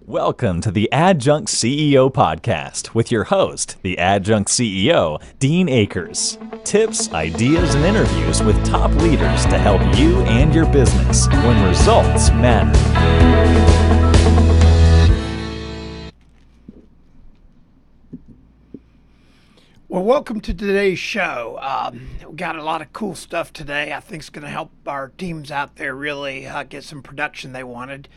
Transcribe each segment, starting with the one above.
Welcome to the Adjunct CEO Podcast with your host, the Adjunct CEO, Dean Akers. Tips, ideas, and interviews with top leaders to help you and your business when results matter. Well, welcome to today's show. We got a lot of cool stuff today. I think it's going to help our teams out there really get some production they wanted.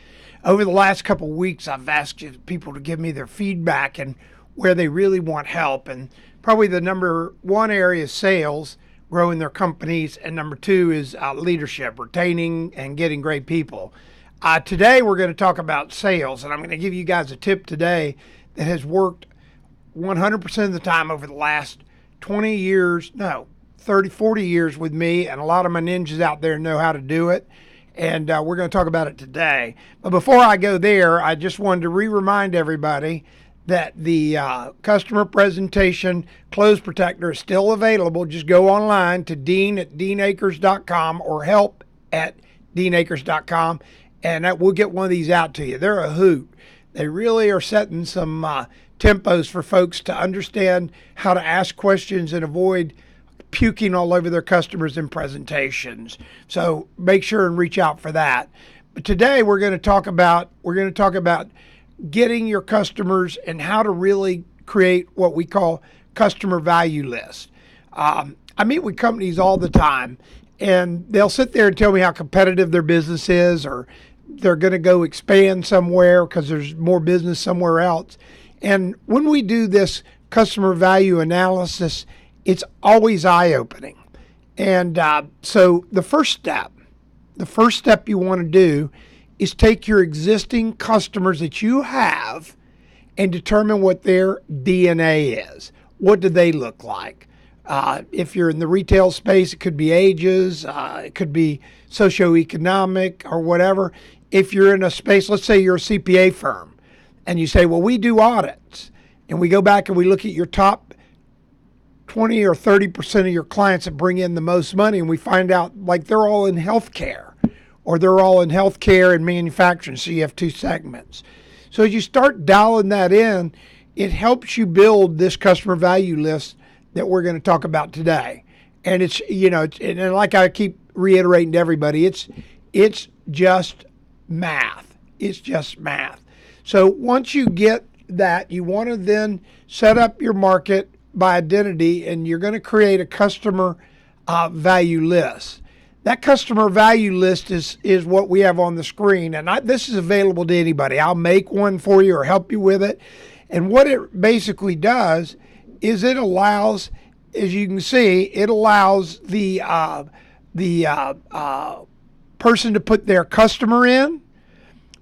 Over the last couple of weeks, I've asked people to give me their feedback and where they really want help. And probably the number one area is sales, growing their companies, and number two is leadership, retaining and getting great people. Today, we're going to talk about sales, and I'm going to give you guys a tip today that has worked 100% of the time over the last 30, 40 years with me, and a lot of my ninjas out there know how to do it, and we're going to talk about it today. But before I go there, I just wanted to remind everybody that the customer presentation close protector is still available. Just go online to dean@deanakers.com or help@deanakers.com, and we'll get one of these out to you. They're a hoot. They really are setting some tempos for folks to understand how to ask questions and avoid puking all over their customers in presentations. So make sure and reach out for that. But today we're going to talk about getting your customers and how to really create what we call customer value lists. I meet with companies all the time, and they'll sit there and tell me how competitive their business is, or they're going to go expand somewhere because there's more business somewhere else. And when we do this customer value analysis, it's always eye-opening. And so the first step you want to do is take your existing customers that you have and determine what their DNA is. What do they look like? If you're in the retail space, it could be ages, it could be socioeconomic or whatever. If you're in a space, let's say you're a CPA firm, and you say, well, we do audits, and we go back and we look at your top 20 or 30% of your clients that bring in the most money, and we find out like they're all in healthcare, or they're all in healthcare and manufacturing, so you have two segments. So as you start dialing that in, it helps you build this customer value list that we're going to talk about today. And it's, and like I keep reiterating to everybody, it's just math. It's just math. So once you get that, you want to then set up your market by identity, and you're going to create a customer value list. That customer value list is what we have on the screen, and this is available to anybody. I'll make one for you or help you with it. And what it basically does is it allows, as you can see, it allows the person to put their customer in,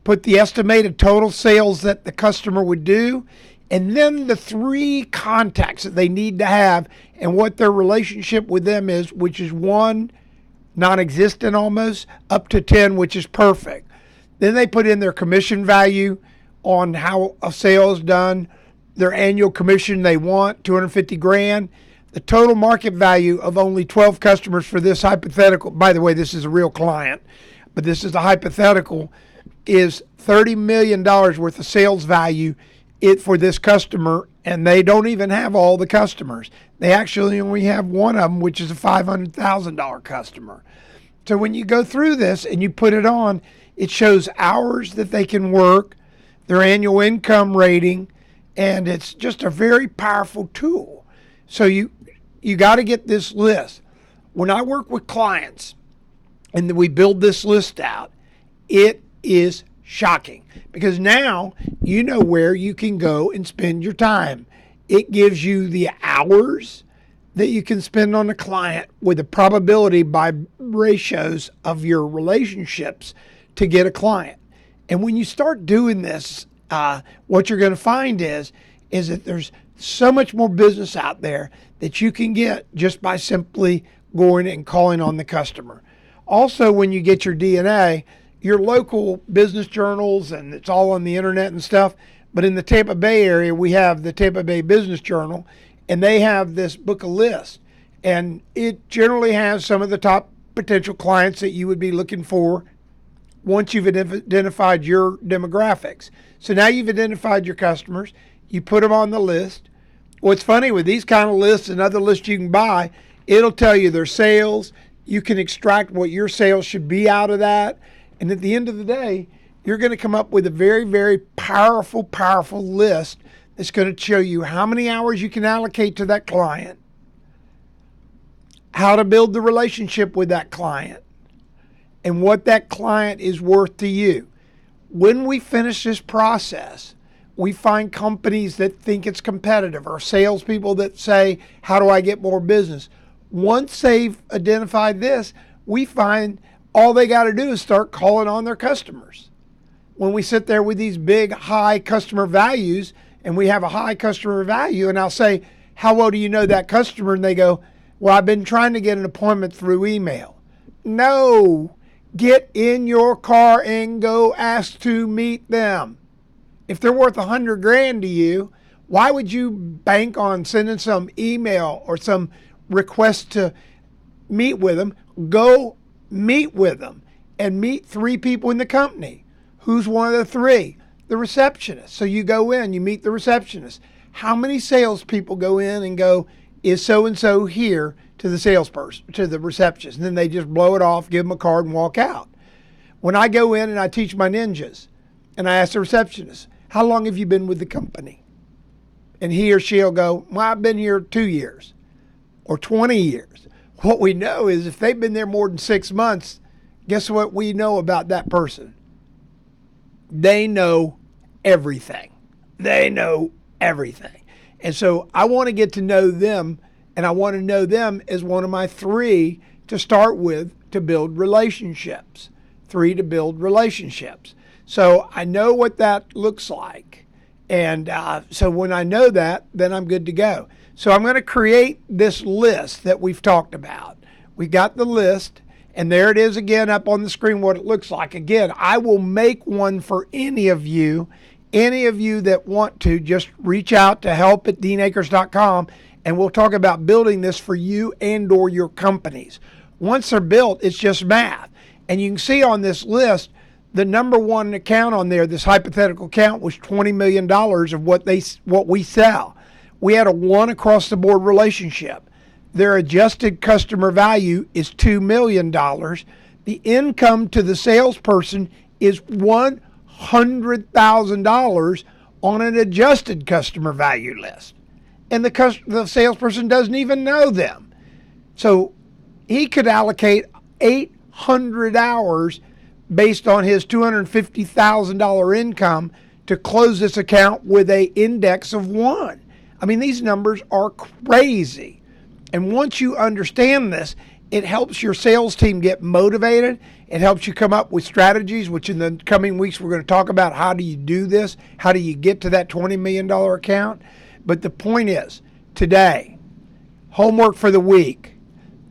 put the estimated total sales that the customer would do, and then the three contacts that they need to have and what their relationship with them is, which is 1, non-existent almost, up to 10, which is perfect. Then they put in their commission value on how a sale is done, their annual commission they want, $250,000, the total market value of only 12 customers for this hypothetical. By the way, this is a real client, but this is a hypothetical, is $30 million worth of sales value for this customer, and they don't even have all the customers. They actually only have one of them, which is a $500,000 customer. So when you go through this and you put it on, it shows hours that they can work, their annual income rating, and it's just a very powerful tool. So you got to get this list. When I work with clients and we build this list out, it is shocking, because now you know where you can go and spend your time. It gives you the hours that you can spend on a client with the probability by ratios of your relationships to get a client. And when you start doing this, what you're going to find is that there's so much more business out there that you can get just by simply going and calling on the customer. Also, when you get your DNA, your local business journals, and it's all on the internet and stuff, but in the Tampa Bay area, we have the Tampa Bay Business Journal, and they have this book of lists, and it generally has some of the top potential clients that you would be looking for once you've identified your demographics. So now you've identified your customers, you put them on the list. What's funny with these kind of lists and other lists you can buy, it'll tell you their sales. You can extract what your sales should be out of that. And at the end of the day, you're going to come up with a very, very powerful list that's going to show you how many hours you can allocate to that client, how to build the relationship with that client, and what that client is worth to you. When we finish this process, we find companies that think it's competitive or salespeople that say, how do I get more business? Once they've identified this, we find all they got to do is start calling on their customers. When we sit there with these big, high customer values, and we have a high customer value, and I'll say, how well do you know that customer? And they go, well, I've been trying to get an appointment through email. No, get in your car and go ask to meet them. If they're worth $100,000 to you, why would you bank on sending some email or some request to meet with them? Go meet with them and meet 3 people in the company. Who's one of the 3? The receptionist. So you go in, you meet the receptionist. How many salespeople go in and go, is so-and-so here, to the salesperson, to the receptionist? And then they just blow it off, give them a card, and walk out. When I go in and I teach my ninjas, and I ask the receptionist, how long have you been with the company? And he or she'll go, well, I've been here 2 years or 20 years. What we know is if they've been there more than 6 months, guess what we know about that person? They know everything. They know everything. And so I want to get to know them, and I want to know them as one of my 3 to start with to build relationships. 3 to build relationships. So I know what that looks like. And so when I know that, then I'm good to go. So I'm going to create this list that we've talked about. We got the list, and there it is again up on the screen what it looks like. Again, I will make one for any of you that want to. Just reach out to help@deanakers.com, and we'll talk about building this for you and or your companies. Once they're built, it's just math. And you can see on this list, the number 1 account on there, this hypothetical account, was $20 million of what we sell. We had a 1 across the board relationship. Their adjusted customer value is $2 million. The income to the salesperson is $100,000 on an adjusted customer value list. And the salesperson doesn't even know them. So he could allocate 800 hours based on his $250,000 income to close this account with an index of 1. I mean, these numbers are crazy. And once you understand this, it helps your sales team get motivated. It helps you come up with strategies, which in the coming weeks we're going to talk about. How do you do this? How do you get to that $20 million account? But the point is, today, homework for the week.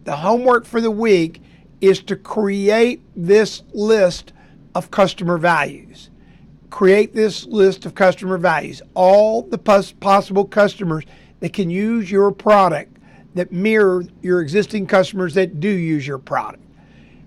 The homework for the week is to create this list of customer values. Create this list of customer values. All the possible customers that can use your product that mirror your existing customers that do use your product.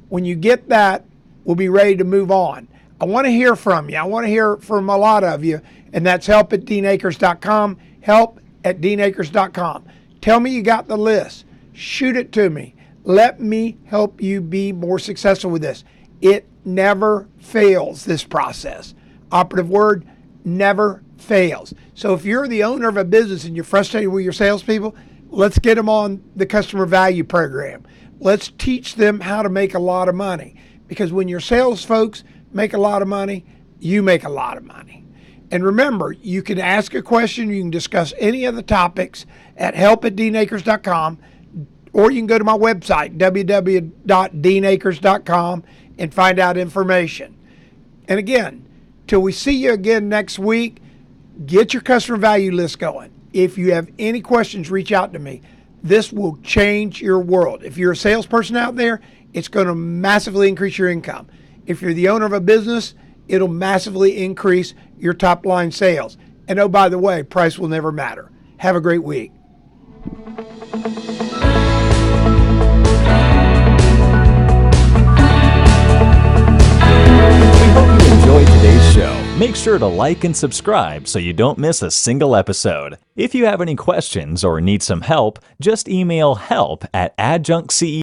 When you get that, we'll be ready to move on. I want to hear from you. I want to hear from a lot of you, and that's help@deanakers.com, help@deanakers.com. Tell me you got the list. Shoot it to me. Let me help you be more successful with this. It never fails, this process. Operative word, never fails. So if you're the owner of a business and you're frustrated with your salespeople, let's get them on the customer value program. Let's teach them how to make a lot of money. Because when your sales folks make a lot of money, you make a lot of money. And remember, you can ask a question, you can discuss any of the topics at help@deanakers.com, or you can go to my website, www.deanakers.com, and find out information. And again, till we see you again next week, get your customer value list going. If you have any questions, reach out to me. This will change your world. If you're a salesperson out there, it's going to massively increase your income. If you're the owner of a business, it'll massively increase your top line sales. And oh, by the way, price will never matter. Have a great week. Make sure to like and subscribe so you don't miss a single episode. If you have any questions or need some help, just email help@adjunctceo.com.